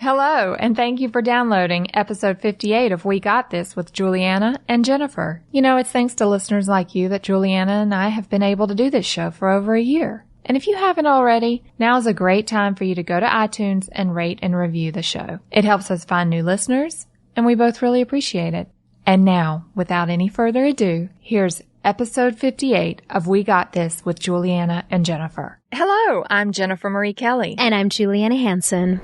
Hello, and thank you for downloading episode 58 of We Got This with Juliana and Jennifer. You know, it's thanks to listeners like you that Juliana and I have been able to do this show for over a year. And if you haven't already, now's a great time for you to go to iTunes and rate and review the show. It helps us find new listeners, and we both really appreciate it. And now, without any further ado, here's episode 58 of We Got This with Juliana and Jennifer. Hello, I'm Jennifer Marie Kelly. And I'm Juliana Hansen.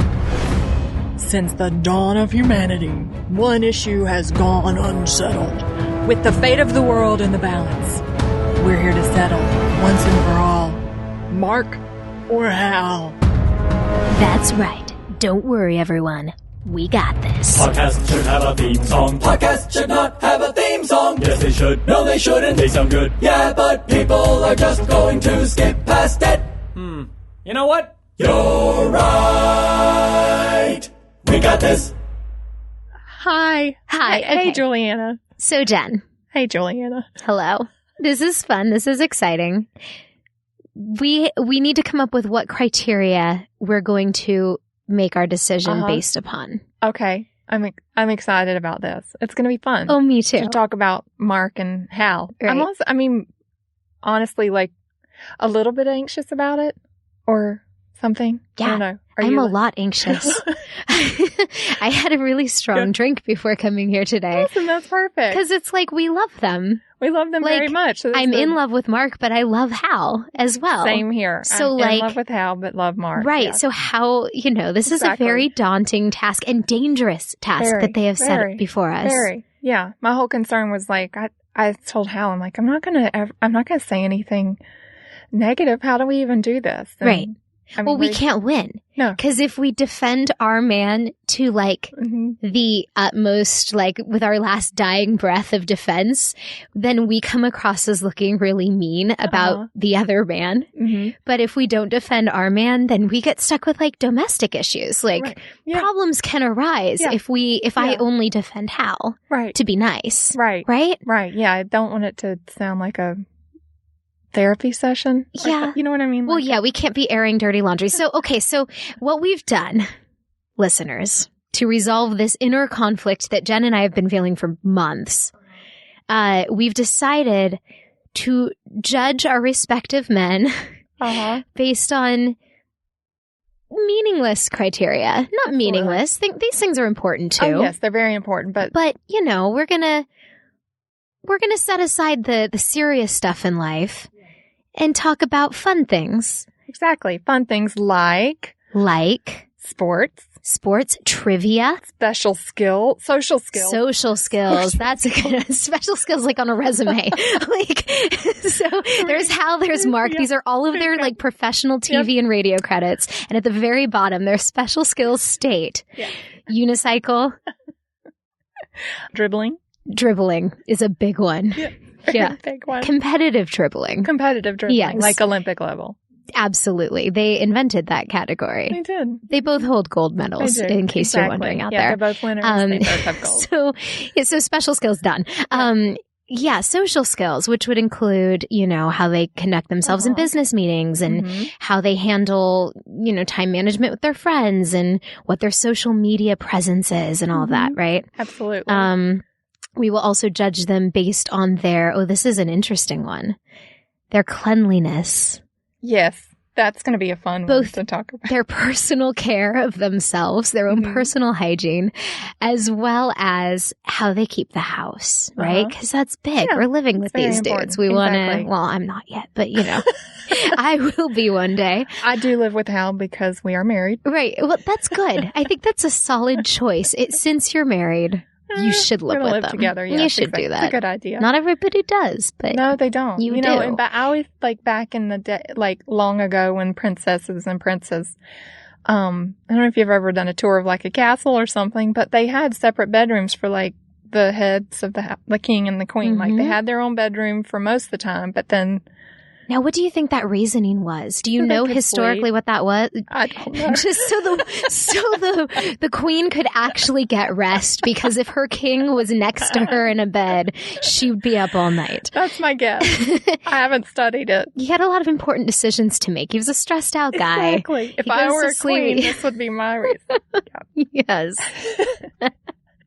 Since the dawn of humanity, one issue has gone unsettled. With the fate of the world in the balance, We're here to settle, once and for all, Mark or Hal. That's right. Don't worry, everyone. We got this. Podcast should have a theme song. Podcast should not have a theme song. Yes, they should. No, they shouldn't. They sound good. Yeah, but people are just going to skip past it. You know what? You're right. We got this. Hi. Hi. Hey, Okay. Juliana. So, Jen. Hey, Juliana. Hello. This is fun. This is exciting. We need to come up with what criteria we're going to make our decision based upon. Okay. I'm excited about this. It's going to be fun. Oh, me too. To talk about Mark and Hal. Right. I'm also, honestly, like a little bit anxious about it or something. I Yeah. don't know. I'm a lot anxious. I had a really strong drink before coming here today. Awesome, that's perfect. Because it's like we love them. We love them very much. So I'm in love with Mark, but I love Hal as well. Same here. So, I'm in love with Hal, but love Mark. Right. Yeah. So how, this is a very daunting task and dangerous task that they have set before us. Very. Yeah. My whole concern was like, I told Hal, I'm like, I'm not going to say anything negative. How do we even do this? And, Right. Well, we can't win. No. Because if we defend our man to the utmost, with our last dying breath of defense, then we come across as looking really mean about the other man. Mm-hmm. But if we don't defend our man, then we get stuck with domestic issues. Problems can arise if I only defend Hal to be nice. Right. Right? Right. Yeah. I don't want it to sound like a therapy session. Yeah. You know what I mean? Well, yeah, we can't be airing dirty laundry. So what we've done, listeners, to resolve this inner conflict that Jen and I have been feeling for months, we've decided to judge our respective men based on meaningless criteria. Not Absolutely. Meaningless. These things are important too. Oh, yes, they're very important. But we're gonna set aside the serious stuff in life and talk about fun things. Exactly. Fun things like sports, trivia, social skills. That's a good special skills on a resume. So there's Hal, there's Mark. These are all of their professional TV and radio credits. And at the very bottom, their special skills state unicycle, dribbling is a big one. Yeah. Big one. Competitive dribbling. Yes. Like Olympic level. Absolutely. They invented that category. They did. They both hold gold medals, in case you're wondering out there. They're both winners. They both have gold. So special skills done. Social skills, which would include, how they conduct themselves in business meetings and how they handle, time management with their friends and what their social media presence is and all of that, right? Absolutely. We will also judge them based on this is an interesting one, their cleanliness. Yes, that's going to be a fun one to talk about. Their personal care of themselves, their own personal hygiene, as well as how they keep the house, right? Because that's big. Yeah, we're living with these dudes. We want to, well, I'm not yet, but I will be one day. I do live with Hal because we are married. Right. Well, that's good. I think that's a solid choice. Since you're married, you should live with them together. Yes, you should do that. It's a good idea. Not everybody does, but no, they don't. You do. But I always back in the day, long ago when princesses and princes. I don't know if you've ever done a tour of a castle or something, but they had separate bedrooms for the heads of the king and the queen. They had their own bedroom for most of the time, but then Now, what do you think that reasoning was? Do you know historically what that was? I don't know. Just so the queen could actually get rest, because if her king was next to her in a bed, she would be up all night. That's my guess. I haven't studied it. He had a lot of important decisions to make. He was a stressed out guy. Exactly. If I were a queen, this would be my reason. Yes.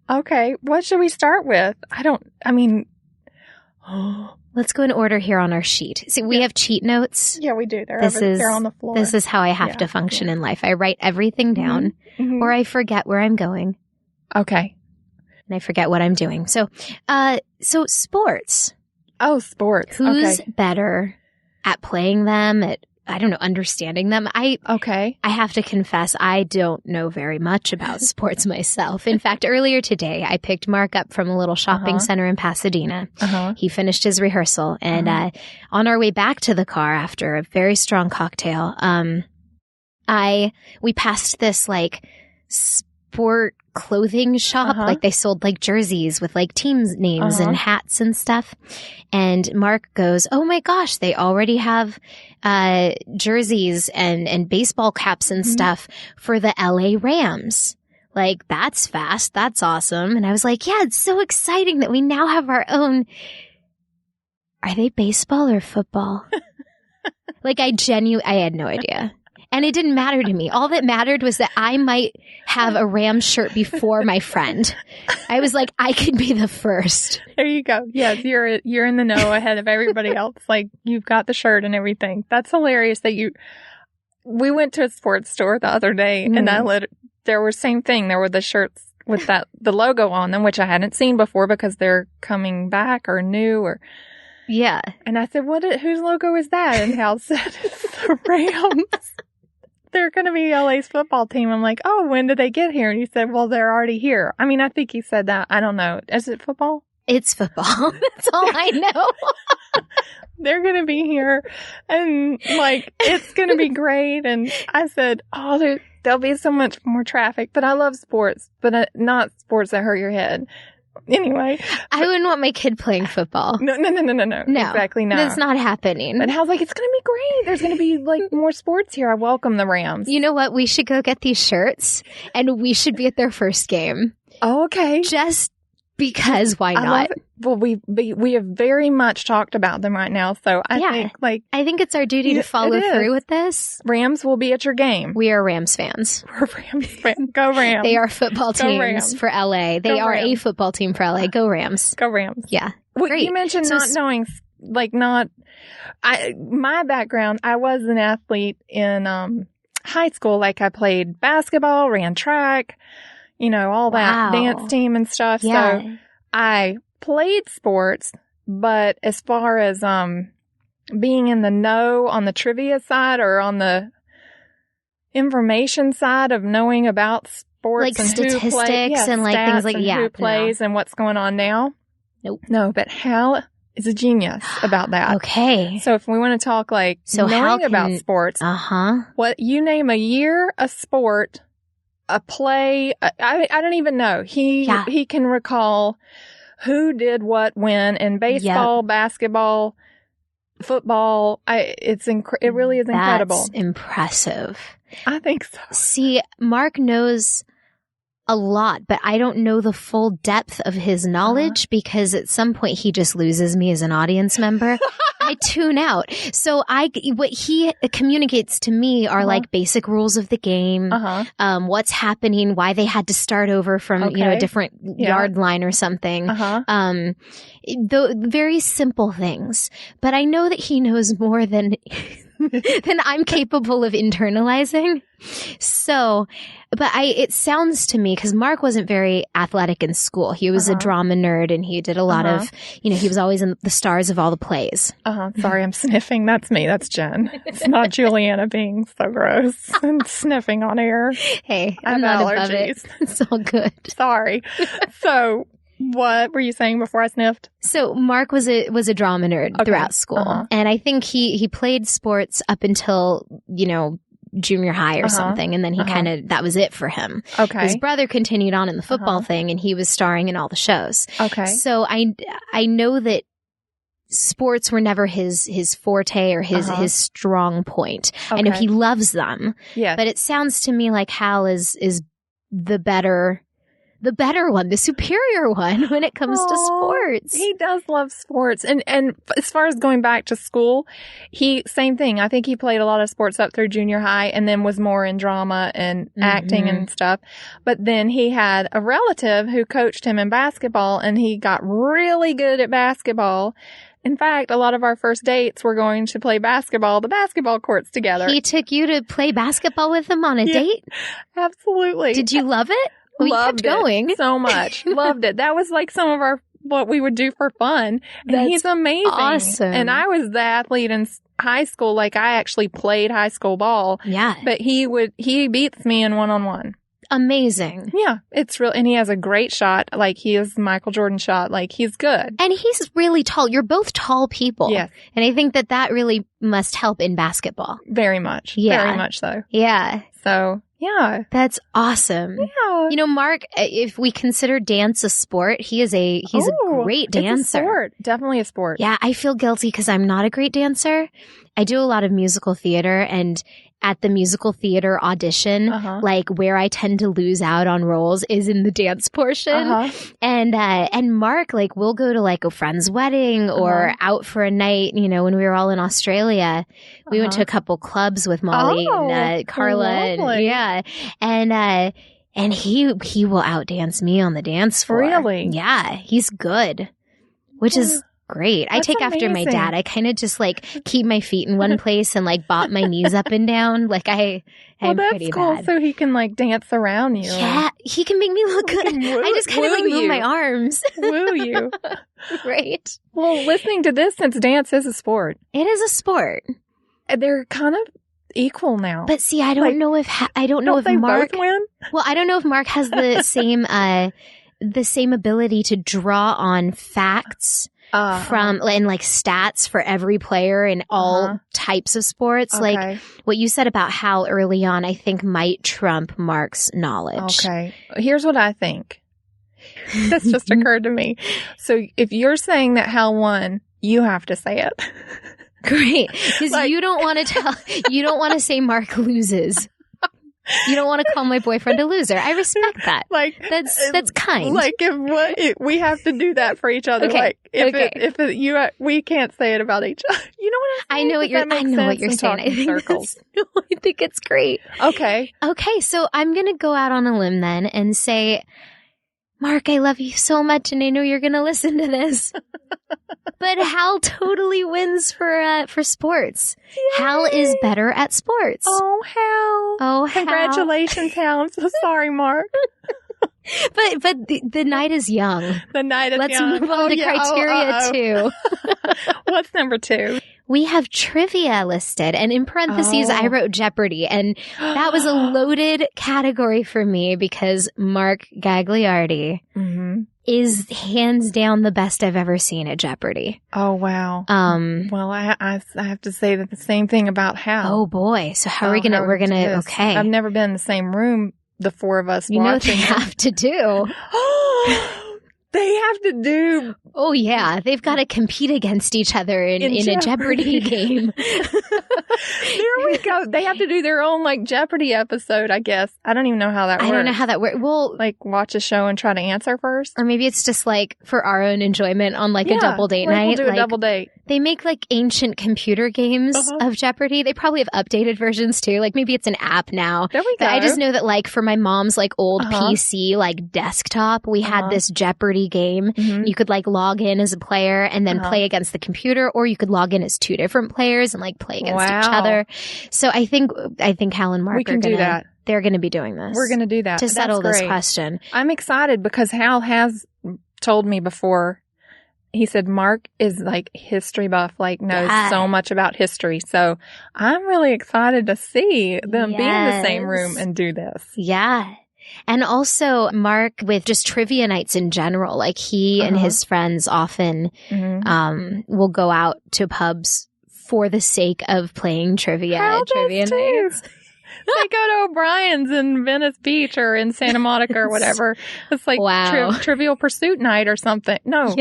Okay. What should we start with? Let's go in order here on our sheet. See, we have cheat notes. Yeah, we do. They're on the floor. This is how I have to function in life. I write everything down, or I forget where I'm going. Okay. And I forget what I'm doing. So sports. Oh, sports. Who's better at playing them, at, I don't know, understanding them? I have to confess, I don't know very much about sports myself. In fact, earlier today, I picked Mark up from a little shopping center in Pasadena. He finished his rehearsal, and on our way back to the car after a very strong cocktail, we passed this like sport clothing shop. Like they sold like jerseys with like teams names and hats and stuff. And Mark goes, "Oh my gosh, they already have jerseys and baseball caps and stuff for the LA Rams. Like, that's fast. That's awesome." And I was like, yeah, it's so exciting that we now have our own. Are they baseball or football? Like, I had no idea. And it didn't matter to me. All that mattered was that I might have a Rams shirt before my friend. I was like, I could be the first. There you go. Yes, you're in the know ahead of everybody else. Like, you've got the shirt and everything. That's hilarious that we went to a sports store the other day, and there was same thing. There were the shirts with the logo on them, which I hadn't seen before because they're coming back or new or. Yeah. And I said, whose logo is that? And Hal said, it's the Rams. They're going to be LA's football team. I'm like, oh, when did they get here? And he said, well, they're already here. I mean, I think he said that. I don't know. Is it football? It's football. That's all I know. They're going to be here. And like, it's going to be great. And I said, oh, there'll be so much more traffic. But I love sports, but not sports that hurt your head. Anyway. I wouldn't want my kid playing football. No. Exactly not. That's not happening. But Hal's like, it's going to be great. There's going to be like more sports here. I welcome the Rams. You know what? We should go get these shirts, and we should be at their first game. Oh, okay. Just because why not? Well, we have very much talked about them right now, so I think it's our duty to follow through with this. Rams will be at your game. We are Rams fans. We're Rams fans. Go Rams. They are football teams for LA. They are a football team for LA. Go Rams. Go Rams. Yeah. Well, great. You mentioned not knowing, my background, I was an athlete in high school. Like, I played basketball, ran track, all that dance team and stuff. Yeah. So I played sports, but as far as being in the know on the trivia side or on the information side of knowing about sports, like and statistics and like things like who plays and what's going on now. Nope. No, but Hal is a genius about that. Okay. So if we want to talk knowing about sports, what you name a year, a sport, a play, I don't even know. He can recall who did what when in baseball, basketball, football. It really is incredible. That's impressive. I think so. See, Mark knows a lot, but I don't know the full depth of his knowledge because at some point he just loses me as an audience member. I tune out. So what he communicates to me are like basic rules of the game, what's happening, why they had to start over from, a different yard line or something. The very simple things. But I know that he knows more than I'm capable of internalizing. So, but it sounds to me, because Mark wasn't very athletic in school. He was a drama nerd, and he did a lot of, he was always in the stars of all the plays. Sorry, I'm sniffing. That's me. That's Jen. It's not Juliana being so gross and sniffing on air. Hey, I'm not allergies. Above it. It's all good. Sorry. So, what were you saying before I sniffed? So Mark was a drama nerd throughout school. And I think he played sports up until, junior high or something. And then he that was it for him. Okay. His brother continued on in the football thing, and he was starring in all the shows. Okay. So I know that sports were never his forte or his strong point. Okay. I know he loves them. Yes. But it sounds to me like Hal is the better one, the superior one when it comes to sports. He does love sports. And as far as going back to school, same thing. I think he played a lot of sports up through junior high and then was more in drama and acting and stuff. But then he had a relative who coached him in basketball, and he got really good at basketball. In fact, a lot of our first dates were going to play the basketball courts together. He took you to play basketball with him on a date? Absolutely. Did you love it? Well, Loved you kept going. it so much. Loved it. That was like some of what we would do for fun. And he's amazing. Awesome. And I was the athlete in high school. Like, I actually played high school ball. Yeah. But he beats me in one-on-one. Amazing. Yeah. It's real. And he has a great shot. Like, he is Michael Jordan shot. Like, he's good. And he's really tall. You're both tall people. Yes. And I think that really must help in basketball. Very much. Yeah. Very much so. Yeah. So, yeah. That's awesome. Yeah. You know, Mark, if we consider dance a sport, he's a great dancer. It's a sport. Definitely a sport. Yeah, I feel guilty because I'm not a great dancer. I do a lot of musical theater, and at the musical theater audition, like where I tend to lose out on roles is in the dance portion. And Mark, like, we'll go to like a friend's wedding or out for a night. You know, when we were all in Australia, we went to a couple clubs with Molly and Carla, and he will outdance me on the dance floor. Really? Yeah, he's good, which is great. I take after my dad. I kind of just like keep my feet in one place and like bop my knees up and down. Like I'm pretty cool. bad. So he can like dance around you. Yeah, he can make me look good. I just kind of like move my arms. Woo you. Right. Well, listening to this, since dance is a sport. It is a sport. They're kind of equal now. But see, I don't know if Mark both win. Well, I don't know if Mark has the same ability to draw on facts and like stats for every player in all types of sports. Okay. Like what you said about Hal early on, I think might trump Mark's knowledge. Okay. Here's what I think. This just occurred to me. So if you're saying that Hal won, you have to say it. Great. Because you don't want to say Mark loses. You don't want to call my boyfriend a loser. I respect that. Like that's kind. Like we have to do that for each other. Okay. Like we can't say it about each other. You know what I'm saying? I know what you're saying. I think it's great. Okay. Okay. So I'm gonna go out on a limb then and say, Mark, I love you so much, and I know you're gonna listen to this. But Hal totally wins for sports. Yay. Hal is better at sports. Oh, Hal. Oh, Hal. Congratulations, Hal. I'm so sorry, Mark. But the night is young. The night is young. Let's move on to criteria 2. What's number 2? We have trivia listed, and in parentheses, I wrote Jeopardy, and that was a loaded category for me because Mark Gagliardi is hands down the best I've ever seen at Jeopardy. Oh, wow. Well, I have to say that the same thing about Hal. Oh, boy. So how are we going to, okay. I've never been in the same room, the four of us watching. You know what they have to do? They have to do... Oh, yeah. They've got to compete against each other in a Jeopardy game. There we go. They have to do their own, like, Jeopardy episode, I guess. I don't even know how that works. I don't know how that works. Well, like, watch a show and try to answer first? Or maybe it's just, like, for our own enjoyment on, like, a double date night. We'll do a double date. They make, like, ancient computer games of Jeopardy. They probably have updated versions, too. Like, maybe it's an app now. There we go. But I just know that, like, for my mom's, like, old PC, like, desktop, we had this Jeopardy game. You could, like, log in as a player and then play against the computer, or you could log in as two different players and, like, play against each other. So I think Hal and Mark they're going to be doing this. We're going to do that. To settle this question. I'm excited because Hal has told me before. He said Mark is like history buff, like knows so much about history. So I'm really excited to see them be in the same room and do this. Yeah. And also Mark with just trivia nights in general, like he and his friends often will go out to pubs for the sake of playing trivia at trivia nights. They go to O'Brien's in Venice Beach or in Santa Monica or whatever. It's like Trivial Pursuit night or something. No,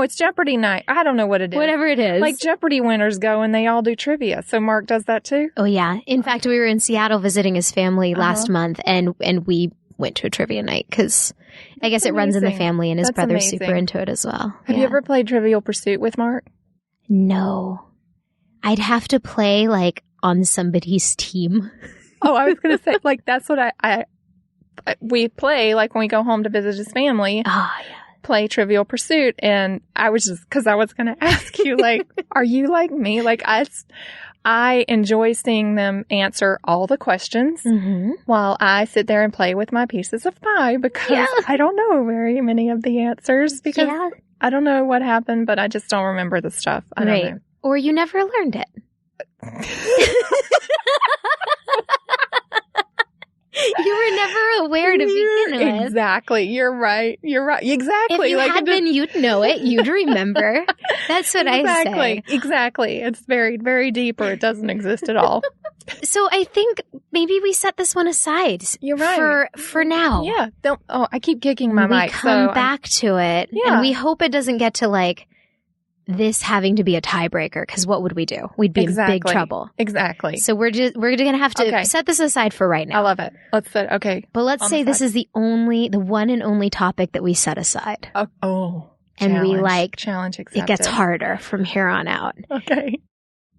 it's Jeopardy night. I don't know what it is. Whatever it is. Like Jeopardy winners go and they all do trivia. So Mark does that too? Oh, yeah. In fact, we were in Seattle visiting his family last month and we went to a trivia night because I guess it runs in the family and his brother's super into it as well. Have you ever played Trivial Pursuit with Mark? No. I'd have to play like on somebody's team. Oh, I was going to say, like, that's what we play, like, when we go home to visit his family. Oh, yeah. Play Trivial Pursuit. And I was just, because I was going to ask you, like, are you like me? Like, I enjoy seeing them answer all the questions while I sit there and play with my pieces of pie because I don't know very many of the answers because I don't know what happened, but I just don't remember the stuff. I don't know. Or you never learned it. You were never aware to begin with. Exactly. You're right. Exactly. If you had been, you'd know it. You'd remember. That's what I say. Exactly. It's very, very deep or it doesn't exist at all. So I think maybe we set this one aside. You're right. For now. Yeah. I keep kicking my mic. We come back to it. Yeah. And we hope it doesn't get to like this having to be a tiebreaker, because what would we do? We'd be in big trouble. Exactly. So we're going to have to set this aside for right now. I love it. Let's set, But let's say this is the one and only topic that we set aside. And we challenge accepted. It gets harder from here on out. Okay.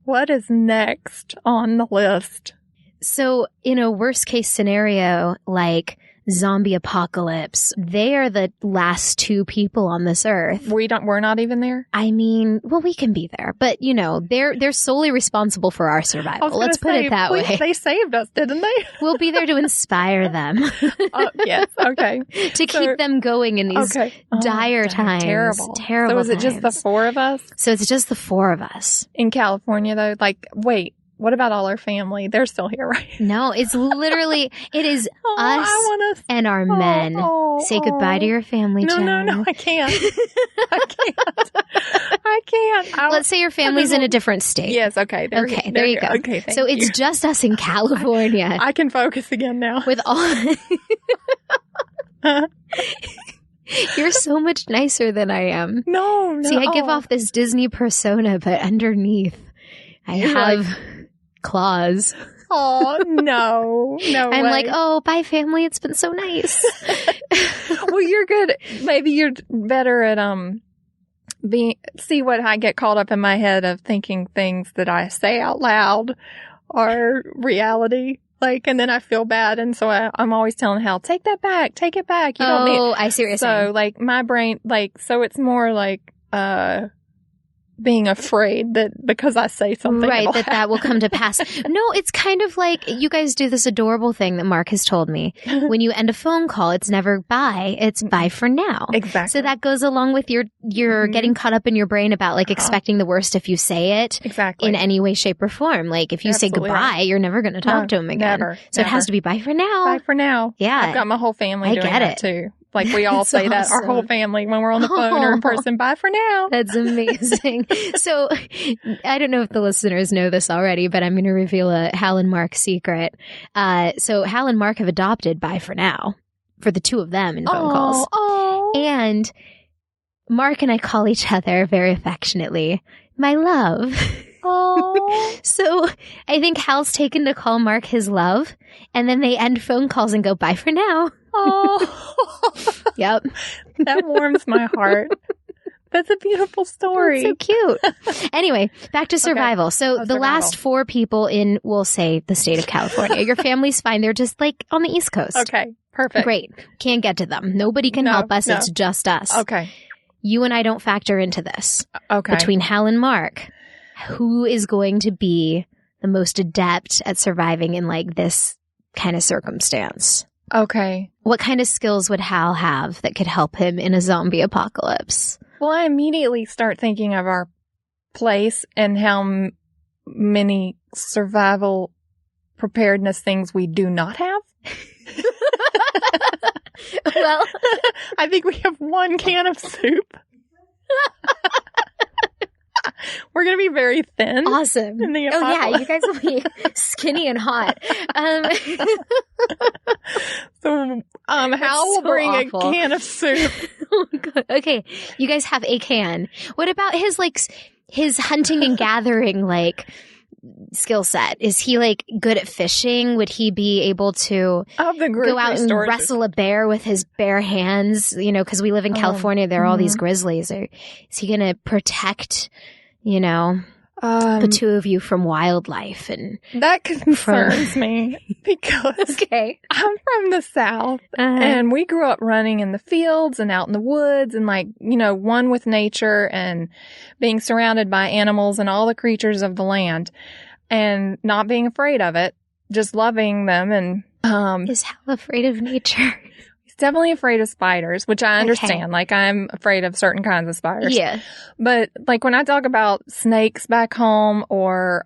What is next on the list? So in a worst case scenario, like zombie apocalypse, they are the last two people on this earth. We're not even there? I mean, well, we can be there, but you know, they're solely responsible for our survival. Let's put it that way. They saved us, didn't they? We'll be there to inspire them. Yes, okay. To keep them going in these dire times. Terrible Terrible So is it just the four of us? So it's just the four of us. In California, though? Like, wait. What about all our family? They're still here, right? No, it's literally, it is us and our men. Say goodbye to your family, Jen. No, I can't. I can't. Let's say your family's in a different state. Yes, okay. There you go. Okay, so it's just us in California. I can focus again now. With all... You're so much nicer than I am. No. See, I give off this Disney persona, but underneath, I have... claws. Oh, no I'm way. like, bye family. It's been so nice. Well, you're good. Maybe you're better at, see what I get caught up in my head of thinking things that I say out loud are reality. Like, and then I feel bad. And so I'm always telling Hal, take that back. Take it back. You don't need I see what you're saying. So like my brain, so it's more like, being afraid that because I say something that will come to pass. No, it's kind of like you guys do this adorable thing that Mark has told me. When you end a phone call, it's never bye, it's bye for now. Exactly. So that goes along with your getting caught up in your brain about like expecting the worst if you say it in any way, shape, or form. Like if you say goodbye, you're never going to talk to him again. Never. So it has to be bye for now. Bye for now. Yeah. I've got my whole family doing that too. Like we all say that, our whole family, when we're on the phone or in person, bye for now. That's amazing. So I don't know if the listeners know this already, but I'm going to reveal a Hal and Mark secret. So Hal and Mark have adopted bye for now for the two of them in phone calls. And Mark and I call each other very affectionately, my love. So I think Hal's taken to call Mark his love, and then they end phone calls and go, bye for now. Yep. That warms my heart. That's a beautiful story. That's so cute. Anyway, back to survival. Okay. So the last four people in, we'll say, the state of California. Your family's fine. They're just like on the East Coast. Okay. Perfect. Great. Can't get to them. Nobody can help us. No. It's just us. Okay. You and I don't factor into this. Okay. Between Hal and Mark, who is going to be the most adept at surviving in like this kind of circumstance? Okay. What kind of skills would Hal have that could help him in a zombie apocalypse? Well, I immediately start thinking of our place and how many survival preparedness things we do not have. Well, I think we have one can of soup. We're going to be very thin. Awesome. In the oh, yeah. You guys will be skinny and hot. So, Hal will bring awful. A can of soup. Oh, God. Okay. You guys have a can. What about his hunting and gathering, skill set? Is he good at fishing? Would he be able to go out and wrestle a bear with his bare hands? Because we live in California, there are all these grizzlies. Is he going to protect, the two of you from wildlife? And that concerns me because I'm from the South and we grew up running in the fields and out in the woods and one with nature and being surrounded by animals and all the creatures of the land and not being afraid of it, just loving them. And is Hal afraid of nature? Definitely afraid of spiders, which I understand. I'm afraid of certain kinds of spiders. Yeah. But when I talk about snakes back home or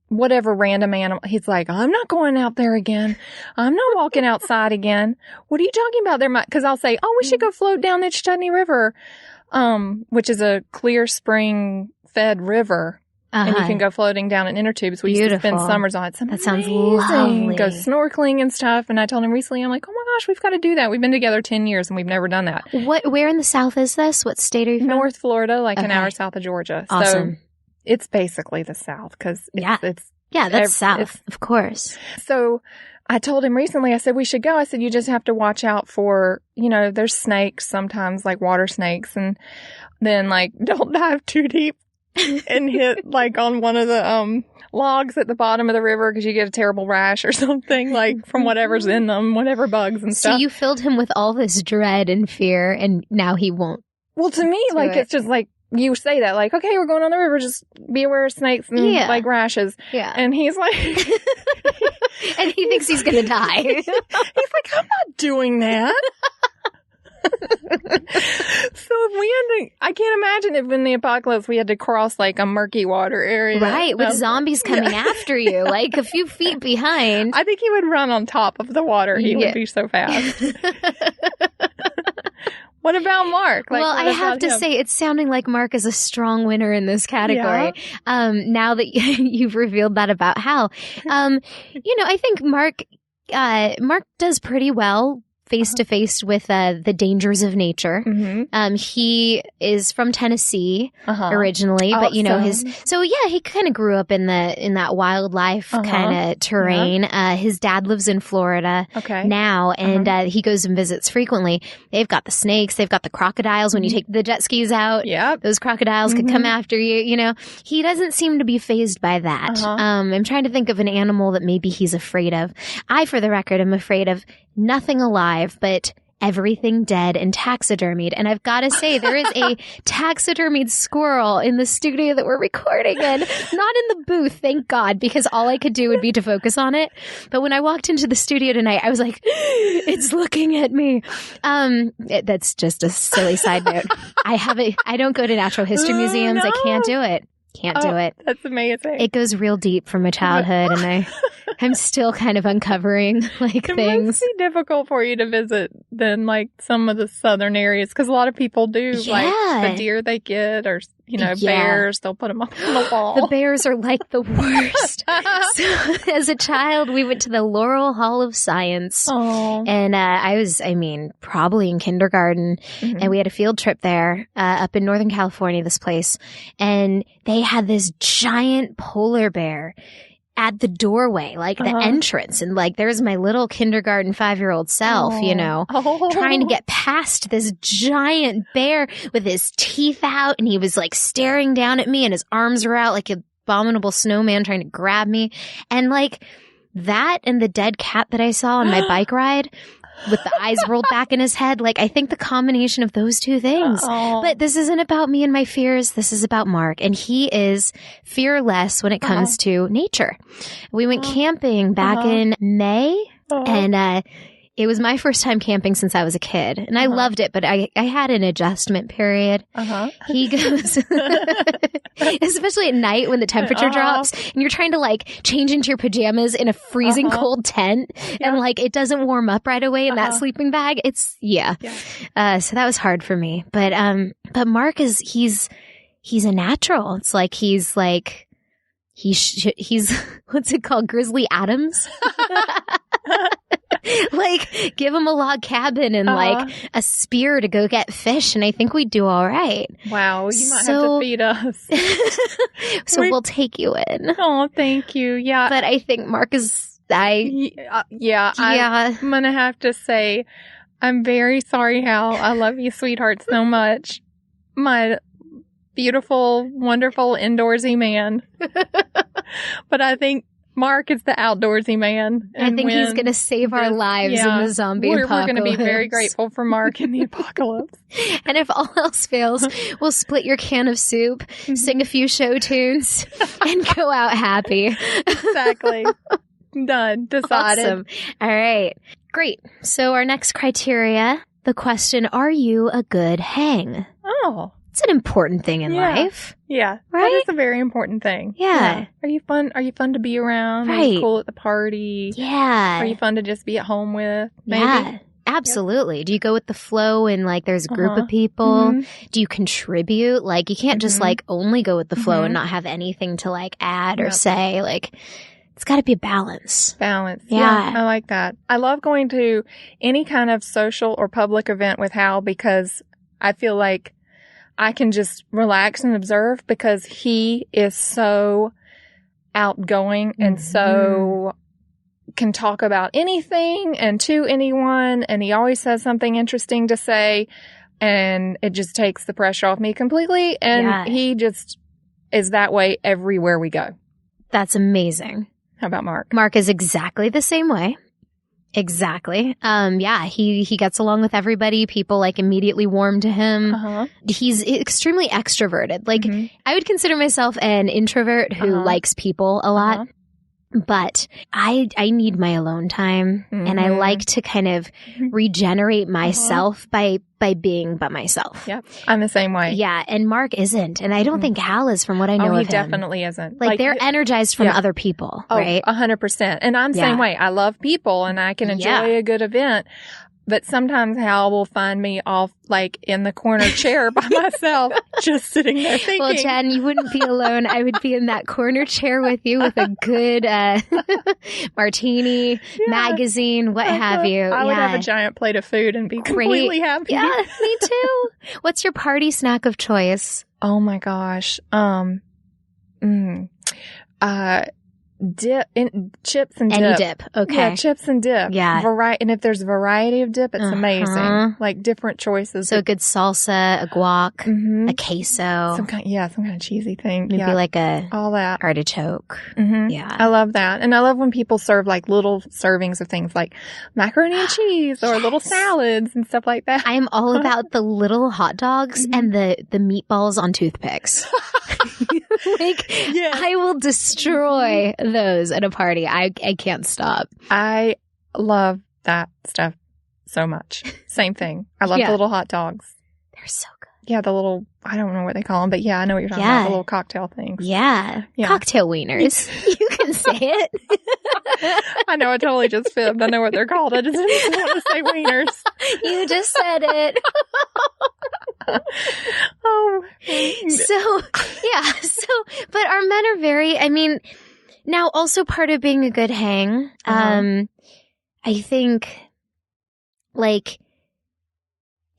whatever random animal, he's like, I'm not going out there again. I'm not walking outside again. What are you talking about there? Because I'll say, we should go float down the Chutney River, which is a clear spring fed river. And you can go floating down in inner tubes. We used to spend summers on it. That sounds lovely. Go snorkeling and stuff. And I told him recently, I'm like, oh my gosh, we've got to do that. We've been together 10 years and we've never done that. Where in the South is this? What state are you from? North Florida, an hour south of Georgia. Awesome. So it's basically the South because that's South, of course. So I told him recently, I said, we should go. I said, you just have to watch out for, there's snakes sometimes, water snakes. And then don't dive too deep. And hit on one of the logs at the bottom of the river because you get a terrible rash or something from whatever's in them, whatever bugs and stuff. So you filled him with all this dread and fear, and now he won't. Well, to me, it's just you say that, okay, we're going on the river, just be aware of snakes and rashes. Yeah. And he's like, and he thinks he's gonna die. He's like, I'm not doing that. So I can't imagine if in the apocalypse we had to cross a murky water area. Right, with zombies coming after you, a few feet behind. I think he would run on top of the water. He would be so fast. What about Mark? Well, I have to say, it's sounding like Mark is a strong winner in this category. Yeah. Now that you've revealed that about Hal. I think Mark does pretty well face to face with the dangers of nature. Mm-hmm. He is from Tennessee originally, but he kind of grew up in that wildlife kind of terrain. Yeah. His dad lives in Florida now, and he goes and visits frequently. They've got the snakes, they've got the crocodiles. When you take the jet skis out, those crocodiles could come after you. He doesn't seem to be fazed by that. I'm trying to think of an animal that maybe he's afraid of. I, for the record, am afraid of nothing alive but everything dead and taxidermied. And I've got to say, there is a taxidermied squirrel in the studio that we're recording in. Not in the booth, thank God, because all I could do would be to focus on it. But when I walked into the studio tonight, I was like, it's looking at me. That's just a silly side note. I don't go to natural history museums. No. I can't do it. Can't do it. That's amazing. It goes real deep from my childhood, and I'm still kind of uncovering things. It must be difficult for you to visit than some of the southern areas, because a lot of people do the deer they get, or bears. They'll put them up on the wall. The bears are the worst. So, as a child, we went to the Laurel Hall of Science, and I was probably in kindergarten, and we had a field trip there up in Northern California. This place, and they had this giant polar bear at the doorway, the entrance. And there's my little kindergarten 5-year-old self, trying to get past this giant bear with his teeth out. And he was staring down at me, and his arms were out like an abominable snowman trying to grab me. And that and the dead cat that I saw on my bike ride with the eyes rolled back in his head. I think the combination of those two things. But this isn't about me and my fears. This is about Mark. And he is fearless when it comes to nature. We went camping back in May, and it was my first time camping since I was a kid. And I loved it, but I had an adjustment period. He goes, especially at night when the temperature drops and you're trying to change into your pajamas in a freezing cold tent, and it doesn't warm up right away in that sleeping bag. It's, so that was hard for me. But Mark he's he's a natural. It's like he's what's it called? Grizzly Adams? Like, give him a log cabin and like a spear to go get fish, and I think we'd do all right. Wow, you might have to feed us. So we'll take you in. Oh, thank you. Yeah. But I think Mark is, I'm going to have to say, I'm very sorry, Hal. I love you, sweetheart, so much. My beautiful, wonderful, indoorsy man. But I think Mark is the outdoorsy man. I think he's going to save our lives in the zombie apocalypse. We're going to be very grateful for Mark in the apocalypse. And if all else fails, we'll split your can of soup, sing a few show tunes, and go out happy. Exactly. Done. Decided. Awesome. All right. Great. So our next criteria, the question, are you a good hang? Oh. It's an important thing in life. Yeah. Right? That is a very important thing. Yeah. Are you fun? Are you fun to be around? Right. Are you cool at the party? Yeah. Are you fun to just be at home with? Maybe? Yeah. Absolutely. Yep. Do you go with the flow and like there's a group of people? Do you contribute? Like you can't just like only go with the flow and not have anything to like add or say. Like it's got to be a balance. Balance. Yeah. I like that. I love going to any kind of social or public event with Hal because I feel like I can just relax and observe because he is so outgoing and so can talk about anything and to anyone, and he always has something interesting to say, and it just takes the pressure off me completely, and he just is that way everywhere we go. That's amazing. How about Mark? Mark is exactly the same way. Exactly. He gets along with everybody. People like immediately warm to him. He's extremely extroverted. Like I would consider myself an introvert who likes people a lot. But I need my alone time and I like to kind of regenerate myself by being by myself. Yep. I'm the same way. Yeah. And Mark isn't. And I don't think Hal is from what I know of him. He definitely isn't. Like they're energized from other people, right? 100%. And I'm the same way. I love people and I can enjoy a good event. But sometimes Hal will find me off like in the corner chair by myself, just sitting there thinking. Well, Jen, you wouldn't be alone. I would be in that corner chair with you with a good martini, magazine, what have you. I would have a giant plate of food and be completely happy. Yeah, me too. What's your party snack of choice? Oh my gosh. Chips and dip. Any dip. Okay. Yeah, chips and dip. Yeah. And if there's a variety of dip, it's amazing. Like different choices. So a good salsa, a guac, a queso. Some kind of cheesy thing. Maybe like all that. Artichoke. Yeah. I love that. And I love when people serve like little servings of things like macaroni and cheese or little salads and stuff like that. I am all about the little hot dogs and the meatballs on toothpicks. I will destroy those at a party. I can't stop. I love that stuff so much. Same thing. I love the little hot dogs. They're so good. Yeah, the little, I don't know what they call them, but I know what you're talking about, the little cocktail things. Yeah. Cocktail wieners. You can say it. I know, I totally just fibbed. I know what they're called. I just didn't want to say wieners. You just said it. But our men are very, now also part of being a good hang, I think, like,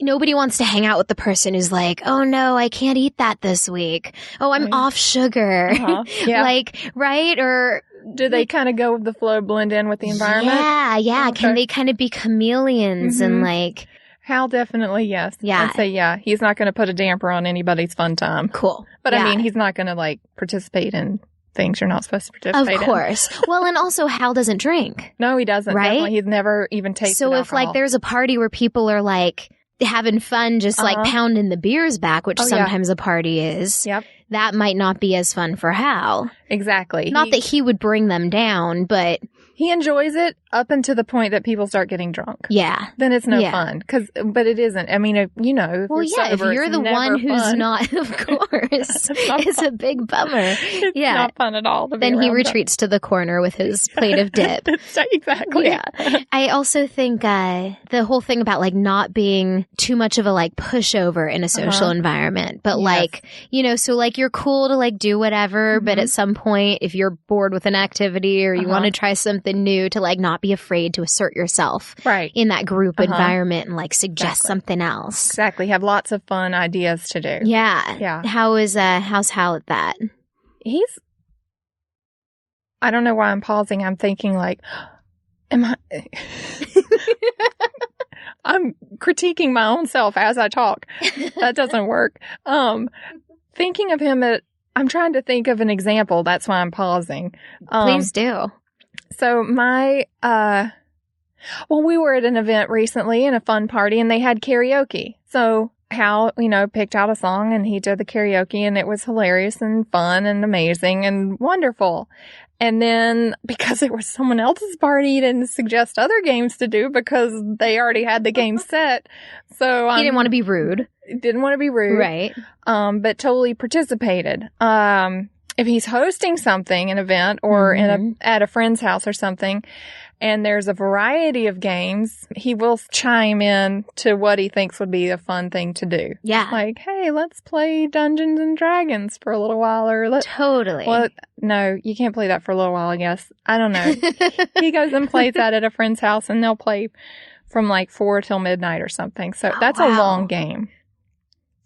nobody wants to hang out with the person who's like, oh no, I can't eat that this week. Oh, I'm off sugar. Yeah. Like, right? Or do they kind of go with the flow, blend in with the environment? Yeah. Okay. Can they kind of be chameleons and like... Hal definitely, yes. Yeah. I'd say, he's not going to put a damper on anybody's fun time. Cool. But he's not going to like participate in things you're not supposed to participate in. Of course. Well, and also Hal doesn't drink. No, he doesn't. Right? Definitely. He's never even tasted alcohol. So if like there's a party where people are like having fun, just like pounding the beers back, which sometimes a party is. Yep. That might not be as fun for Hal. Exactly. Not that he would bring them down, but... He enjoys it. up until the point that people start getting drunk. Yeah. Then it's no fun. But it isn't. I mean, if you're sober, if you're the one who's fun. not, of course, it's a big bummer. It's not fun at all. Then he retreats to the corner with his plate of dip. Exactly. Yeah. I also think the whole thing about like not being too much of a like pushover in a social environment, but like, so like you're cool to like do whatever, but at some point, if you're bored with an activity or you want to try something new, to like not be afraid to assert yourself in that group environment and like suggest something else. Exactly. Have lots of fun ideas to do. Yeah. Yeah. How's Hal at that? I don't know why I'm pausing. I'm thinking like, I'm critiquing my own self as I talk. That doesn't work. Thinking of him I'm trying to think of an example. That's why I'm pausing. Please do. So we were at an event recently in a fun party and they had karaoke. So Hal, picked out a song and he did the karaoke and it was hilarious and fun and amazing and wonderful. And then because it was someone else's party, he didn't suggest other games to do because they already had the game set. So he didn't want to be rude. Didn't want to be rude. Right. But totally participated. If he's hosting something, an event, or at a friend's house or something, and there's a variety of games, he will chime in to what he thinks would be a fun thing to do. Yeah. Like, hey, let's play Dungeons and Dragons for a little while, or totally. Well, no, you can't play that for a little while, I guess. I don't know. He goes and plays that at a friend's house, and they'll play from like 4 till midnight or something. So that's a long game.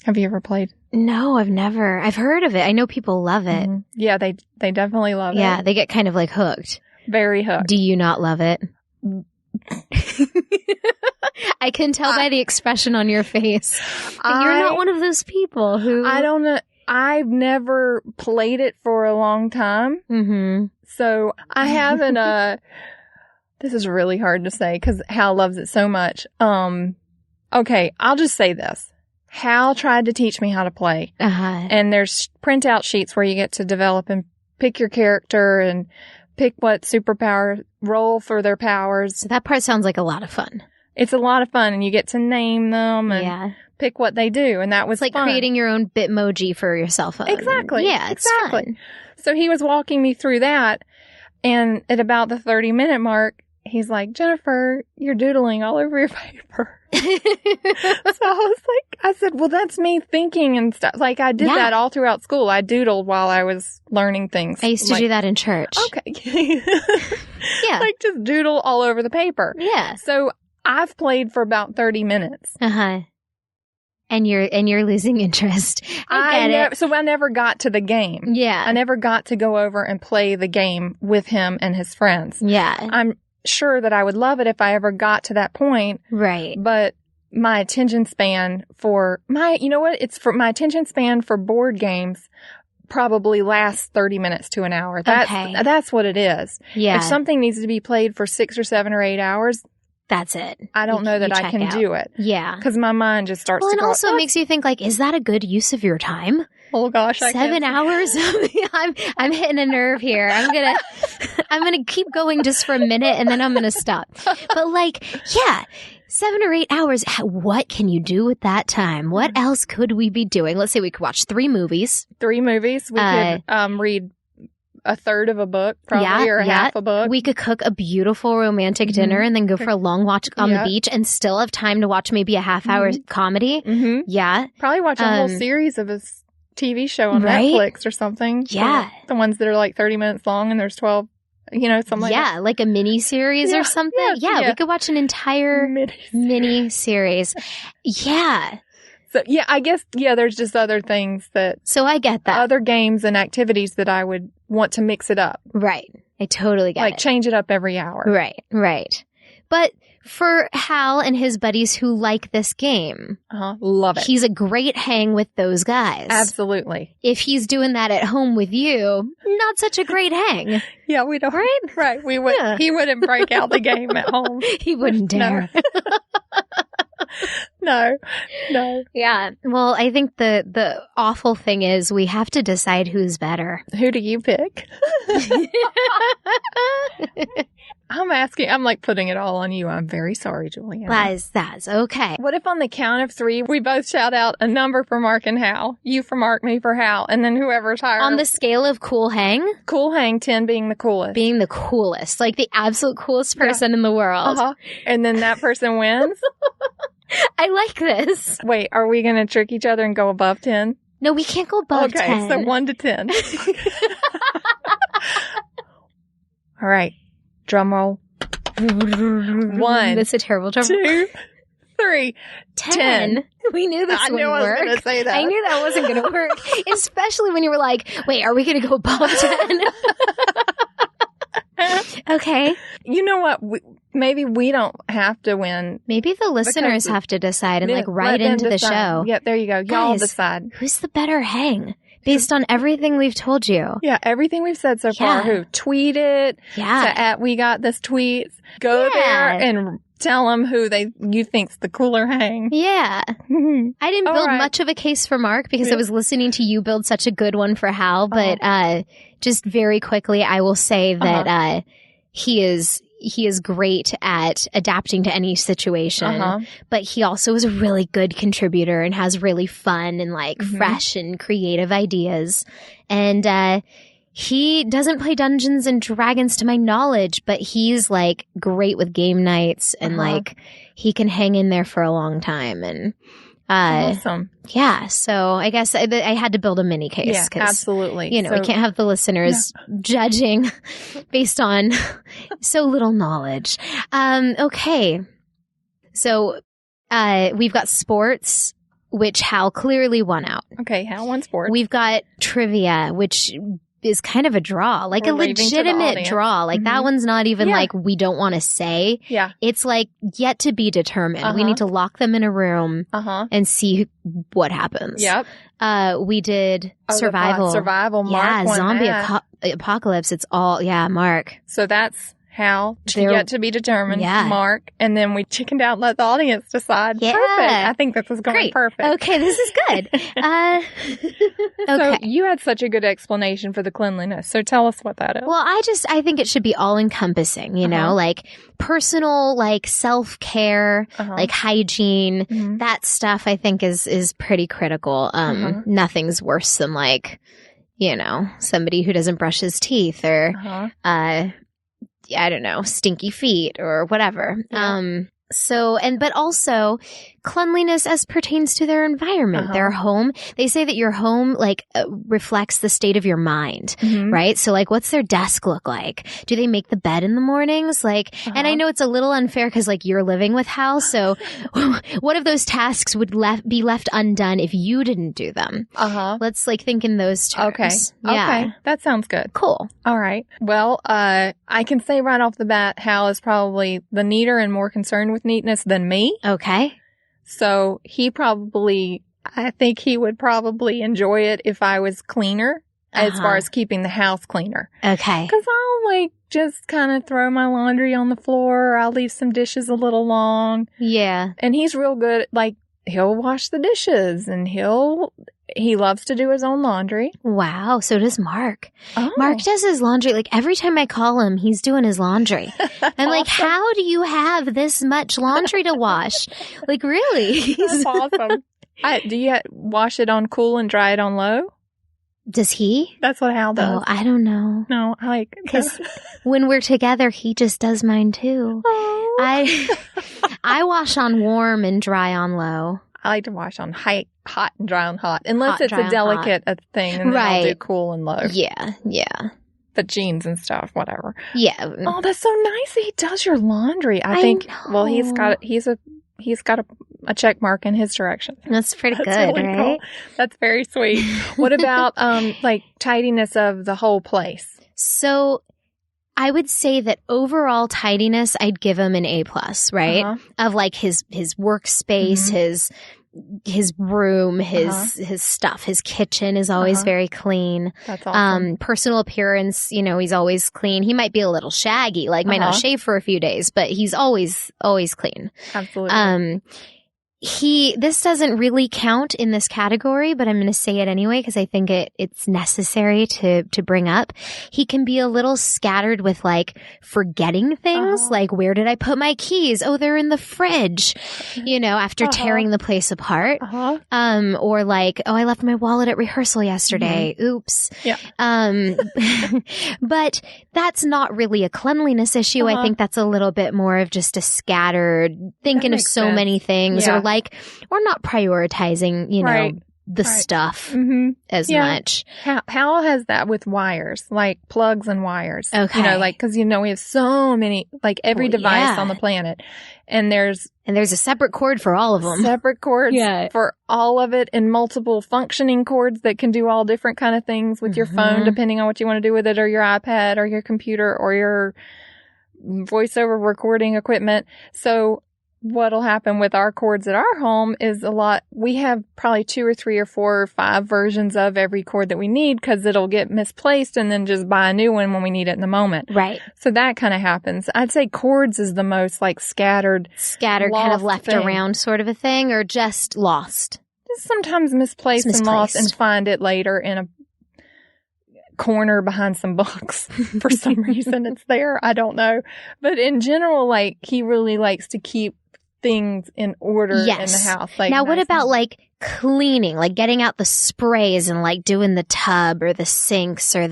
Have you ever played? No, I've never. I've heard of it. I know people love it. Mm-hmm. Yeah, they definitely love it. Yeah, they get kind of like hooked. Very hooked. Do you not love it? I can tell by the expression on your face. You're not one of those people who... I don't know. I've never played it for a long time. Mm-hmm. So I haven't... This is really hard to say because Hal loves it so much. Okay, I'll just say this. Hal tried to teach me how to play. And there's printout sheets where you get to develop and pick your character and pick what superpower, roll for their powers. So that part sounds like a lot of fun. It's a lot of fun, and you get to name them and pick what they do, and that was like fun. Creating your own Bitmoji for your cell phone. Exactly. Yeah, it's fun. So he was walking me through that, and at about the 30-minute mark, he's like, Jennifer, you're doodling all over your paper. So I said, well, that's me thinking and stuff. Like, I did that all throughout school. I doodled while I was learning things. I used to do that in church. Okay. Yeah. Like, just doodle all over the paper. Yeah. So I've played for about 30 minutes. And you're losing interest. I get it. So I never got to the game. Yeah. I never got to go over and play the game with him and his friends. Yeah. I'm sure that I would love it if I ever got to that point. Right. But my attention span for my attention span for board games probably lasts 30 minutes to an hour. That's what it is. Yeah. If something needs to be played for 6 or 7 or 8 hours, that's it. I don't know that I can do it. Yeah. Because my mind just starts to go. Well, and also it makes you think, like, is that a good use of your time? Oh gosh, 7 hours? I'm hitting a nerve here. I'm gonna keep going just for a minute and then I'm gonna stop. But like, 7 or 8 hours. What can you do with that time? What else could we be doing? Let's say we could watch 3 movies. 3 movies. We could read a third of a book, probably, or half a book. We could cook a beautiful romantic dinner and then go for a long walk on the beach and still have time to watch maybe a half-hour comedy. Mm-hmm. Yeah. Probably watch a whole series of a TV show on Netflix or something. Yeah. The ones that are like 30 minutes long and there's 12, something like that. Yeah, like a mini-series or something. Yeah, we could watch an entire mini-series. Yeah. So, I guess, there's just other things that... So I get that. Other games and activities that I would want to mix it up. Right. I totally get it. Like, change it up every hour. Right. But for Hal and his buddies who like this game... Love it. He's a great hang with those guys. Absolutely. If he's doing that at home with you, not such a great hang. Yeah, we don't... Right. We would. Yeah. He wouldn't break out the game at home. He wouldn't dare. No. Yeah. Well, I think the awful thing is we have to decide who's better. Who do you pick? I'm like putting it all on you. I'm very sorry, Juliana. That's okay. What if on the count of 3, we both shout out a number for Mark and Hal? You for Mark, me for Hal, and then whoever's higher. On the scale of cool hang? Cool hang, 10 being the coolest. Being the coolest. Like the absolute coolest person in the world. And then that person wins? I like this. Wait, are we going to trick each other and go above 10? No, we can't go above 10. Okay, so 1 to 10. All right. Drum roll. 1. That's a terrible drum roll. 2, 3, 10. We knew this wouldn't work. I was going to say that. I knew that wasn't going to work. Especially when you were like, wait, are we going to go above 10? Okay. You know what? Maybe we don't have to win. Maybe the listeners have to decide and write into the show. Yep, there you go. Y'all decide. Who's the better hang? Based on everything we've told you. Yeah, everything we've said so far. Who? Tweet it. Yeah. To We Got This tweets. Go there and tell them who you think's the cooler hang. Yeah. I didn't build much of a case for Mark because I was listening to you build such a good one for Hal. But just very quickly, I will say that he is great at adapting to any situation, but he also is a really good contributor and has really fun and fresh and creative ideas. And he doesn't play Dungeons and Dragons to my knowledge, but he's great with game nights and he can hang in there for a long time. And awesome. Yeah. So I guess I had to build a mini case. Yeah, absolutely. We can't have the listeners judging based on so little knowledge. Okay. So, we've got sports, which Hal clearly won out. Okay. Hal won sports. We've got trivia, which is kind of a draw, a legitimate draw. That one's not even we don't want to say. Yeah. It's yet to be determined. We need to lock them in a room and see what happens. Yep. We did survival. Mark won zombie that. apocalypse. It's all, Mark. So that's Hal, yet to be determined, Mark, and then we chickened out and let the audience decide. Yeah. Perfect. I think this is going perfect. Okay, this is good. Okay. So you had such a good explanation for the cleanliness, so tell us what that is. Well, I think it should be all-encompassing, you know, personal, self-care, hygiene, that stuff I think is pretty critical. Nothing's worse than somebody who doesn't brush his teeth or, I don't know, stinky feet or whatever. Yeah. But also cleanliness as pertains to their environment, their home. They say that your home, reflects the state of your mind, right? So, what's their desk look like? Do they make the bed in the mornings? And I know it's a little unfair because, you're living with Hal, so what of those tasks would be left undone if you didn't do them? Let's, think in those terms. Okay. Yeah. Okay. That sounds good. Cool. All right. Well, I can say right off the bat, Hal is probably the neater and more concerned with neatness than me. Okay. So I think he would probably enjoy it if I was cleaner as far as keeping the house cleaner. Okay. Because I'll just kind of throw my laundry on the floor, or I'll leave some dishes a little long. Yeah. And he's real good. He'll wash the dishes and he loves to do his own laundry. Wow. So does Mark. Oh. Mark does his laundry. Every time I call him, he's doing his laundry. I'm awesome. How do you have this much laundry to wash? Really? That's awesome. Do you wash it on cool and dry it on low? Does he? That's what Hal does. Oh, I don't know. No, because when we're together, he just does mine too. Oh. I wash on warm and dry on low. I like to wash on hot and dry on hot, unless it's a delicate thing, and then I'll do cool and low. Yeah, yeah. But jeans and stuff, whatever. Yeah. Oh, that's so nice that he does your laundry. I think. Know. Well, he's got a check mark in his direction. That's pretty good, really right? Cool. That's very sweet. What about tidiness of the whole place? So I would say that overall tidiness, I'd give him an A+, right? Of his workspace, his room, his stuff, his kitchen is always very clean. That's awesome. Personal appearance, he's always clean. He might be a little shaggy, might not shave for a few days, but he's always clean. Absolutely. this doesn't really count in this category, but I'm going to say it anyway because I think it's necessary to bring up. He can be a little scattered with like forgetting things, like where did I put my keys? Oh, they're in the fridge, after tearing the place apart. Or like, oh, I left my wallet at rehearsal yesterday. Oops. Yeah. But that's not really a cleanliness issue. I think that's a little bit more of just a scattered thinking of so many things, or like, or not prioritizing, the stuff as much. How has that with wires, like plugs and wires? Okay. Because we have so many, like every device on the planet, and there's a separate cord for all of them. Separate cords for all of it, and multiple functioning cords that can do all different kind of things with your phone, depending on what you want to do with it, or your iPad, or your computer, or your voiceover recording equipment. So what'll happen with our cords at our home is we have probably 2 or 3 or 4 or 5 versions of every cord that we need, because it'll get misplaced and then just buy a new one when we need it in the moment. Right. So that kind of happens. I'd say cords is the most like scattered kind of left around sort of a thing, or just lost. Just sometimes misplaced and lost, and find it later in a corner behind some books. For some reason it's there. I don't know. But in general, like, he really likes to keep things in order in the house. Like, now, what about like cleaning, like getting out the sprays and like doing the tub or the sinks or